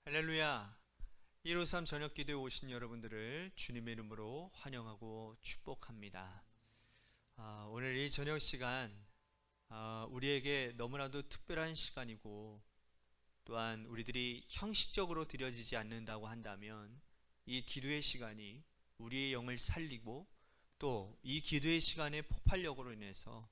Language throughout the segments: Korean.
할렐루야. 153 저녁 기도에 오신 여러분들을 주님의 이름으로 환영하고 축복합니다. 오늘 이 저녁 시간 우리에게 너무나도 특별한 시간이고, 또한 우리들이 형식적으로 드려지지 않는다고 한다면 이 기도의 시간이 우리의 영을 살리고, 또 이 기도의 시간의 폭발력으로 인해서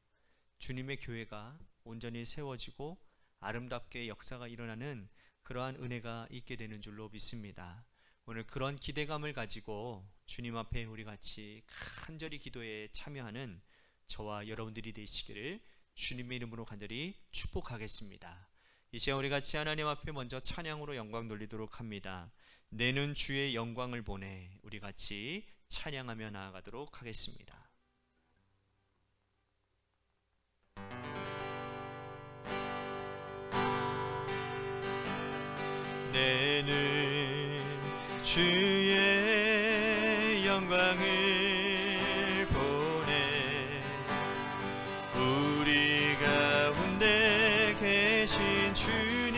주님의 교회가 온전히 세워지고 아름답게 역사가 일어나는 그러한 은혜가 있게 되는 줄로 믿습니다. 오늘 그런 기대감을 가지고 주님 앞에 우리 같이 간절히 기도에 참여하는 저와 여러분들이 되시기를 주님의 이름으로 간절히 축복하겠습니다. 이 시간 우리 같이 하나님 앞에 먼저 찬양으로 영광 돌리도록 합니다. 내는 주의 영광을 보내, 우리 같이 찬양하며 나아가도록 하겠습니다. 내는 주의 영광을 보내, 우리 가운데 계신 주님,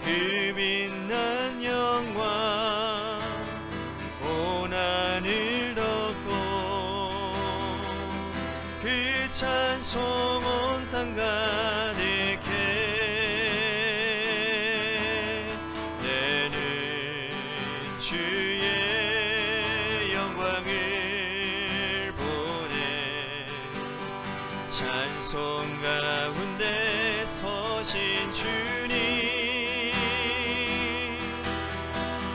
그 빛난 영광 온 하늘 덮고, 그 찬송 온 땅 가득해. 주의 영광을 보내, 찬송 가운데 서신 주님,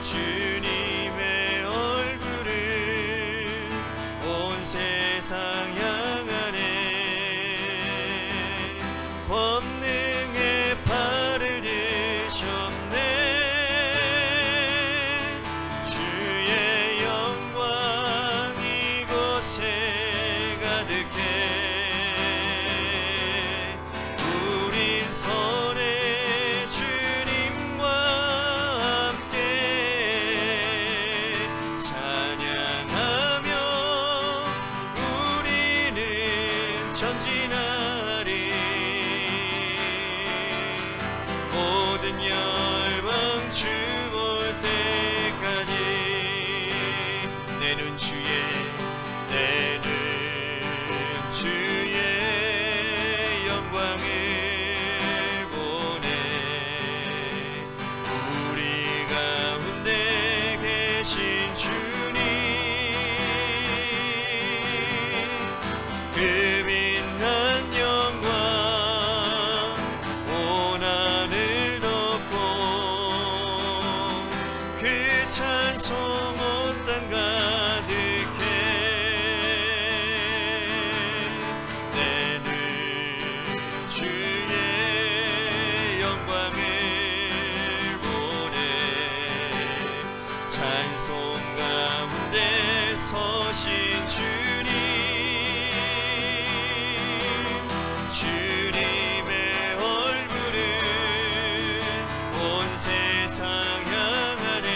주님의 얼굴을 온 세상 향하네, 권능의 팔을 드셨네. 선의 주님과 함께 찬양하며 우리는 전진하리. 모든 열방 주 볼 때까지 내는 주의 영광을 그 빛난 영광 온 하늘 덮고, 그 찬송 온 땅 가득해. 내는 주의 영광을 보내, 찬송 가운데 서신 주님, 주님의 얼굴을 온 세상 향하네,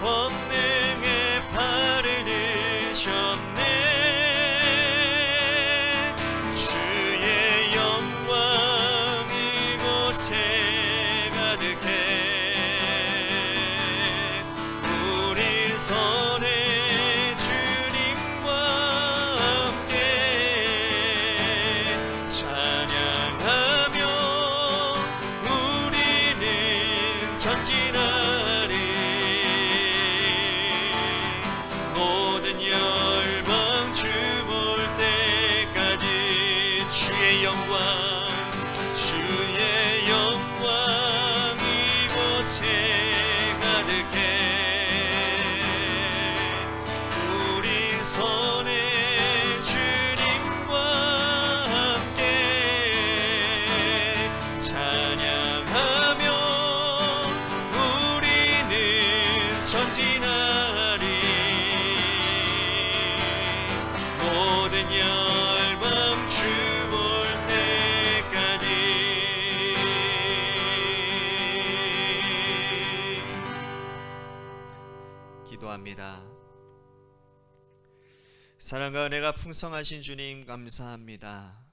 권능의 팔을 드셨네. 주의 영광 이곳에 가득해. 우린 선의 주님과 찬양하며 우리는 전진하리. 모든 열방 주 볼 때까지 주의 영광 이곳에 가득해. 우리 선의 주님과 찬양하며 우리는 전진하리. 모든 열방 주 볼 때까지. 기도합니다. 사랑과 은혜가 풍성하신 주님 감사합니다.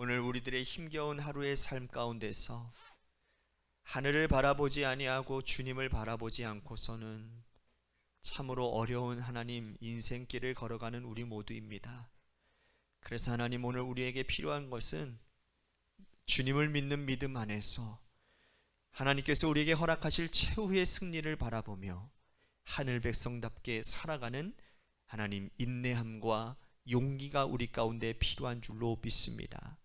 오늘 우리들의 힘겨운 하루의 삶 가운데서 하늘을 바라보지 아니하고 주님을 바라보지 않고서는 참으로 어려운 하나님 인생길을 걸어가는 우리 모두입니다. 그래서 하나님, 오늘 우리에게 필요한 것은 주님을 믿는 믿음 안에서 하나님께서 우리에게 허락하실 최후의 승리를 바라보며 하늘 백성답게 살아가는 하나님 인내함과 용기가 우리 가운데 필요한 줄로 믿습니다.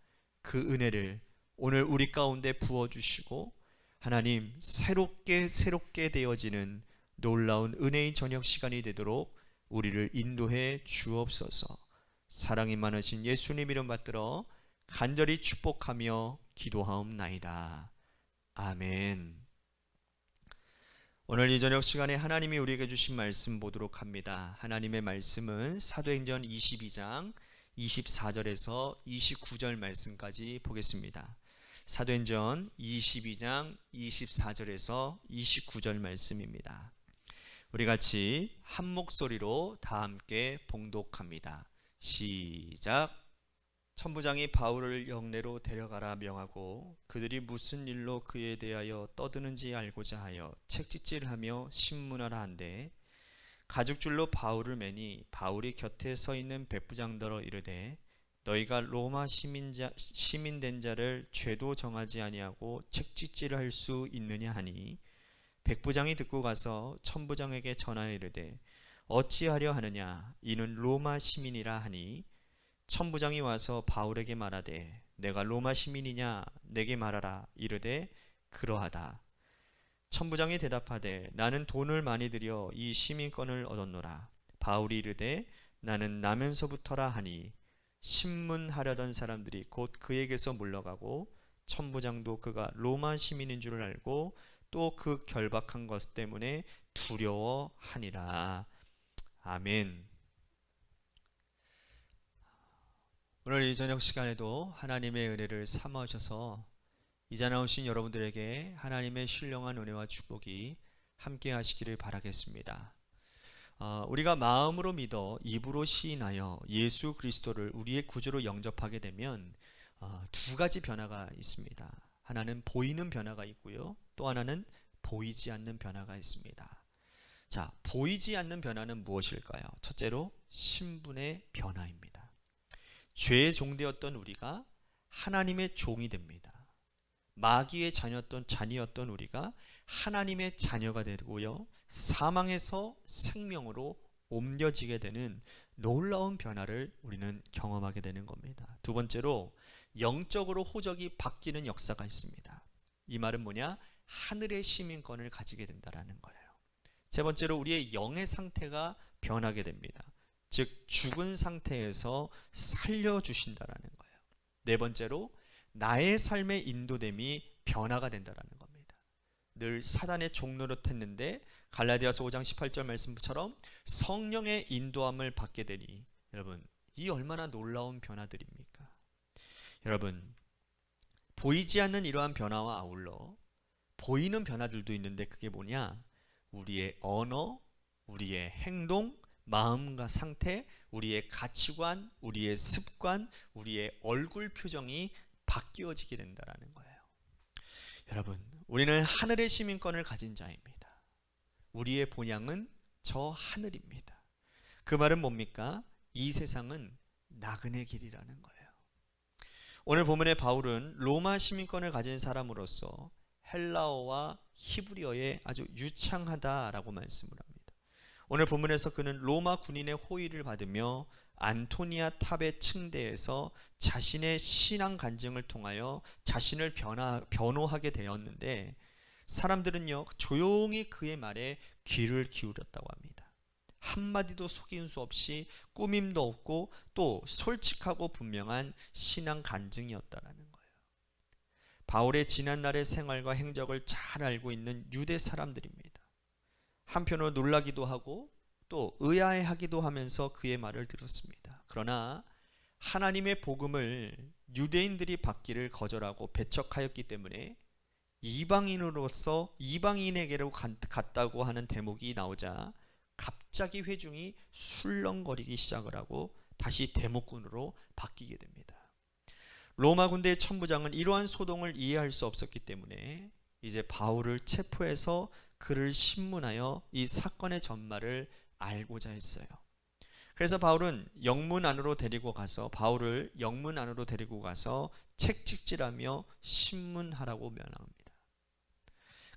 그 은혜를 오늘 우리 가운데 부어주시고 하나님 새롭게 되어지는 놀라운 은혜의 저녁 시간이 되도록 우리를 인도해 주옵소서. 사랑이 많으신 예수님 이름 받들어 간절히 축복하며 기도하옵나이다. 아멘. 오늘 이 저녁 시간에 하나님이 우리에게 주신 말씀 보도록 합니다. 하나님의 말씀은 사도행전 22장 24절에서 29절 말씀까지 보겠습니다. 사도행전 22장 24절에서 29절 말씀입니다. 우리 같이 한 목소리로 다 함께 봉독합니다. 시작. 천부장이 바울을 영내로 데려가라 명하고 그들이 무슨 일로 그에 대하여 떠드는지 알고자 하여 책짓질하며 신문하라 한데 가죽줄로 바울을 매니 바울이 곁에 서 있는 백부장들어 이르되 너희가 로마 시민된 자를 죄도 정하지 아니하고 책짓질을 할 수 있느냐 하니 백부장이 듣고 가서 천부장에게 전하여 이르되 어찌하려 하느냐 이는 로마 시민이라 하니 천부장이 와서 바울에게 말하되 내가 로마 시민이냐 내게 말하라 이르되 그러하다. 천부장이 대답하되 나는 돈을 많이 들여 이 시민권을 얻었노라. 바울이 이르되 나는 나면서부터라 하니 신문하려던 사람들이 곧 그에게서 물러가고 천부장도 그가 로마 시민인 줄 알고 또 그 결박한 것 때문에 두려워하니라. 아멘. 오늘 이 저녁 시간에도 하나님의 은혜를 삼으셔서 이 자리에 오신 여러분들에게 하나님의 신령한 은혜와 축복이 함께 하시기를 바라겠습니다. 우리가 마음으로 믿어 입으로 시인하여 예수 그리스도를 우리의 구주로 영접하게 되면 두 가지 변화가 있습니다. 하나는 보이는 변화가 있고요, 또 하나는 보이지 않는 변화가 있습니다. 자, 보이지 않는 변화는 무엇일까요? 첫째로 신분의 변화입니다. 죄의 종되었던 우리가 하나님의 종이 됩니다. 마귀의 자녀였던 우리가 하나님의 자녀가 되고요, 사망에서 생명으로 옮겨지게 되는 놀라운 변화를 우리는 경험하게 되는 겁니다. 두 번째로 영적으로 호적이 바뀌는 역사가 있습니다. 이 말은 뭐냐? 하늘의 시민권을 가지게 된다는 거예요. 세 번째로 우리의 영의 상태가 변하게 됩니다. 즉 죽은 상태에서 살려주신다라는 거예요. 네 번째로 나의 삶의 인도됨이 변화가 된다라는 겁니다. 늘 사단의 종노릇했는데 갈라디아서 5장 18절 말씀처럼 성령의 인도함을 받게 되니 여러분, 이 얼마나 놀라운 변화들입니까? 여러분, 보이지 않는 이러한 변화와 아울러 보이는 변화들도 있는데 그게 뭐냐? 우리의 언어, 우리의 행동, 마음과 상태, 우리의 가치관, 우리의 습관, 우리의 얼굴 표정이 바뀌어지게 된다는 거예요. 여러분, 우리는 하늘의 시민권을 가진 자입니다. 우리의 본향은 저 하늘입니다. 그 말은 뭡니까? 이 세상은 나그네 길이라는 거예요. 오늘 본문의 바울은 로마 시민권을 가진 사람으로서 헬라어와 히브리어에 아주 유창하다라고 말씀을 합니다. 오늘 본문에서 그는 로마 군인의 호의를 받으며 안토니아 탑의 층대에서 자신의 신앙 간증을 통하여 자신을 변호하게 되었는데 사람들은요 조용히 그의 말에 귀를 기울였다고 합니다. 한마디도 속인 수 없이 꾸밈도 없고 또 솔직하고 분명한 신앙 간증이었다라는 거예요. 바울의 지난날의 생활과 행적을 잘 알고 있는 유대 사람들입니다. 한편으로 놀라기도 하고 또 의아해하기도 하면서 그의 말을 들었습니다. 그러나 하나님의 복음을 유대인들이 받기를 거절하고 배척하였기 때문에 이방인으로서 이방인에게로 갔다고 하는 대목이 나오자 갑자기 회중이 술렁거리기 시작을 하고 다시 대목군으로 바뀌게 됩니다. 로마 군대의 천부장은 이러한 소동을 이해할 수 없었기 때문에 이제 바울을 체포해서 그를 신문하여 이 사건의 전말을 알고자 했어요. 그래서 바울을 영문 안으로 데리고 가서 책찍질하며 신문하라고 명합니다.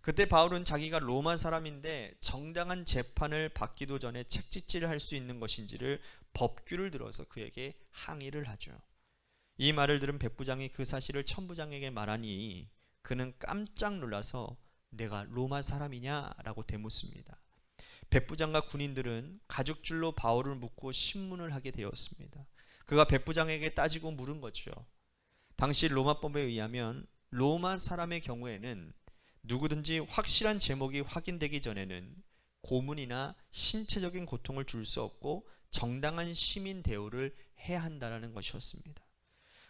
그때 바울은 자기가 로마 사람인데 정당한 재판을 받기도 전에 책찍질을 할 수 있는 것인지를 법규를 들어서 그에게 항의를 하죠. 이 말을 들은 백부장이 그 사실을 천부장에게 말하니 그는 깜짝 놀라서 내가 로마 사람이냐라고 되묻습니다. 백부장과 군인들은 가죽줄로 바울을 묶고 신문을 하게 되었습니다. 그가 백부장에게 따지고 물은 거죠. 당시 로마법에 의하면 로마 사람의 경우에는 누구든지 확실한 제목이 확인되기 전에는 고문이나 신체적인 고통을 줄 수 없고 정당한 시민 대우를 해야 한다는 것이었습니다.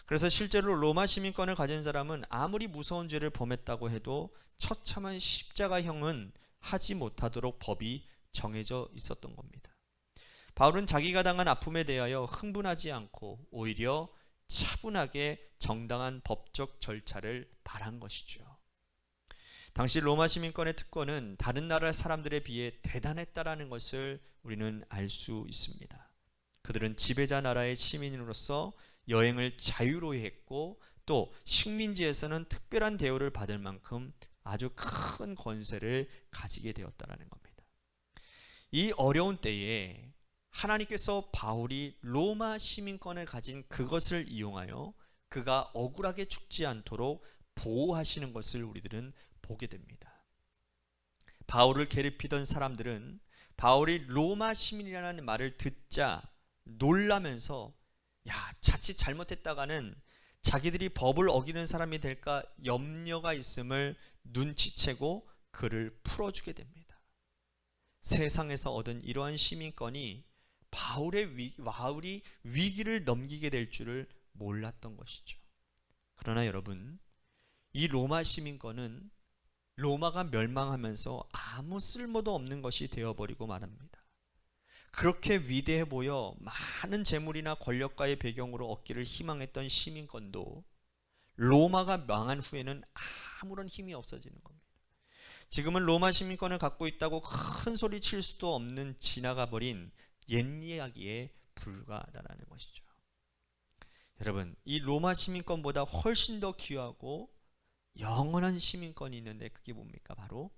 그래서 실제로 로마 시민권을 가진 사람은 아무리 무서운 죄를 범했다고 해도 처참한 십자가형은 하지 못하도록 법이 정해져 있었던 겁니다. 바울은 자기가 당한 아픔에 대하여 흥분하지 않고 오히려 차분하게 정당한 법적 절차를 바란 것이죠. 당시 로마 시민권의 특권은 다른 나라 사람들에 비해 대단했다라는 것을 우리는 알 수 있습니다. 그들은 지배자 나라의 시민으로서 여행을 자유로이 했고 또 식민지에서는 특별한 대우를 받을 만큼 아주 큰 권세를 가지게 되었다는 겁니다. 이 어려운 때에 하나님께서 바울이 로마 시민권을 가진 그것을 이용하여 그가 억울하게 죽지 않도록 보호하시는 것을 우리들은 보게 됩니다. 바울을 괴롭히던 사람들은 바울이 로마 시민이라는 말을 듣자 놀라면서 자칫 잘못했다가는 자기들이 법을 어기는 사람이 될까 염려가 있음을 눈치채고 그를 풀어주게 됩니다. 세상에서 얻은 이러한 시민권이 바울이 위기를 넘기게 될 줄을 몰랐던 것이죠. 그러나 여러분, 이 로마 시민권은 로마가 멸망하면서 아무 쓸모도 없는 것이 되어버리고 말합니다. 그렇게 위대해 보여 많은 재물이나 권력가의 배경으로 얻기를 희망했던 시민권도 로마가 망한 후에는 아무런 힘이 없어지는 겁니다. 지금은 로마 시민권을 갖고 있다고 큰 소리 칠 수도 없는 지나가 버린 옛 이야기에 불과하다는 것이죠. 여러분, 이 로마 시민권보다 훨씬 더 귀하고 영원한 시민권이 있는데 그게 뭡니까? 바로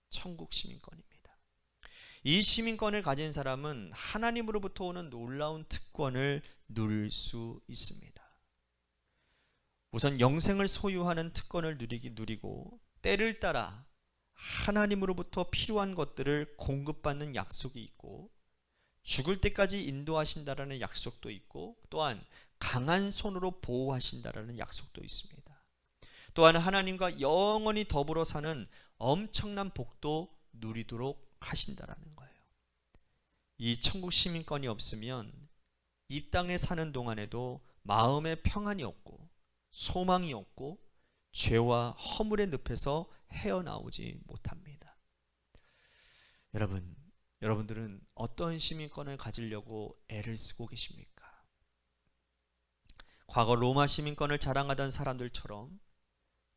천국 시민권입니다. 이 시민권을 가진 사람은 하나님으로부터 오는 놀라운 특권을 누릴 수 있습니다. 우선 영생을 소유하는 특권을 누리고 때를 따라 하나님으로부터 필요한 것들을 공급받는 약속이 있고 죽을 때까지 인도하신다라는 약속도 있고 또한 강한 손으로 보호하신다라는 약속도 있습니다. 또한 하나님과 영원히 더불어 사는 엄청난 복도 누리도록 하신다라는 거예요. 이 천국 시민권이 없으면 이 땅에 사는 동안에도 마음에 평안이 없고 소망이 없고 죄와 허물의 늪에서 헤어나오지 못합니다. 여러분들은 어떤 시민권을 가지려고 애를 쓰고 계십니까? 과거 로마 시민권을 자랑하던 사람들처럼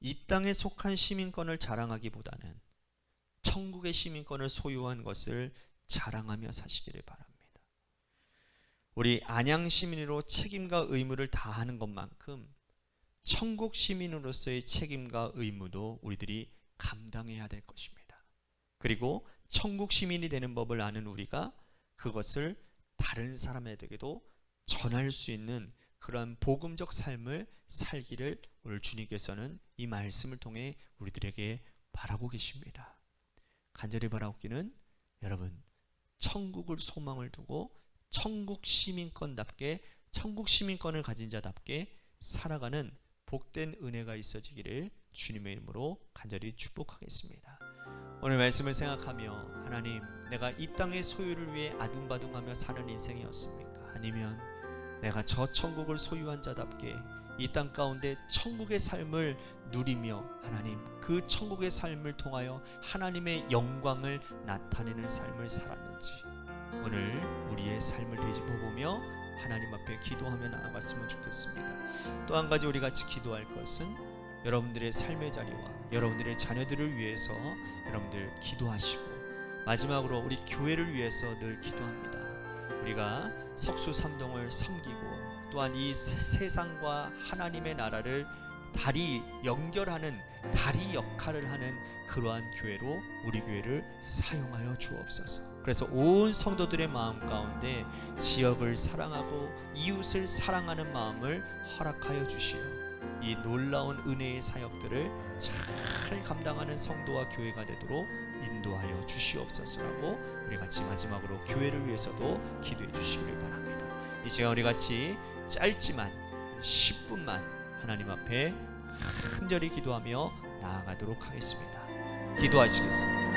이 땅에 속한 시민권을 자랑하기보다는 천국의 시민권을 소유한 것을 자랑하며 사시기를 바랍니다. 우리 안양 시민으로 책임과 의무를 다하는 것만큼 천국 시민으로서의 책임과 의무도 우리들이 감당해야 될 것입니다. 그리고 천국 시민이 되는 법을 아는 우리가 그것을 다른 사람에게도 전할 수 있는 그러한 복음적 삶을 살기를 오늘 주님께서는 이 말씀을 통해 우리들에게 바라고 계십니다. 간절히 바라옵기는 여러분, 천국을 소망을 두고 천국 시민권답게 천국 시민권을 가진 자답게 살아가는 복된 은혜가 있어지기를 주님의 이름으로 간절히 축복하겠습니다. 오늘 말씀을 생각하며 하나님, 내가 이 땅의 소유를 위해 아둥바둥하며 사는 인생이었습니까? 아니면 내가 저 천국을 소유한 자답게 이 땅 가운데 천국의 삶을 누리며 하나님, 그 천국의 삶을 통하여 하나님의 영광을 나타내는 삶을 살았는지 오늘 우리의 삶을 되짚어보며 하나님 앞에 기도하며 나아갔으면 좋겠습니다. 또 한 가지 우리 같이 기도할 것은 여러분들의 삶의 자리와 여러분들의 자녀들을 위해서 여러분들 기도하시고, 마지막으로 우리 교회를 위해서 늘 기도합니다. 우리가 석수삼동을 섬기고 또한 이 세상과 하나님의 나라를 다리 연결하는 다리 역할을 하는 그러한 교회로 우리 교회를 사용하여 주옵소서. 그래서 온 성도들의 마음 가운데 지역을 사랑하고 이웃을 사랑하는 마음을 허락하여 주시어 이 놀라운 은혜의 사역들을 잘 감당하는 성도와 교회가 되도록 인도하여 주시옵소서라고 우리 같이 마지막으로 교회를 위해서도 기도해 주시길 바랍니다. 이 시간 우리 같이 짧지만 10분만 하나님 앞에 간절히 기도하며 나아가도록 하겠습니다. 기도하시겠습니다.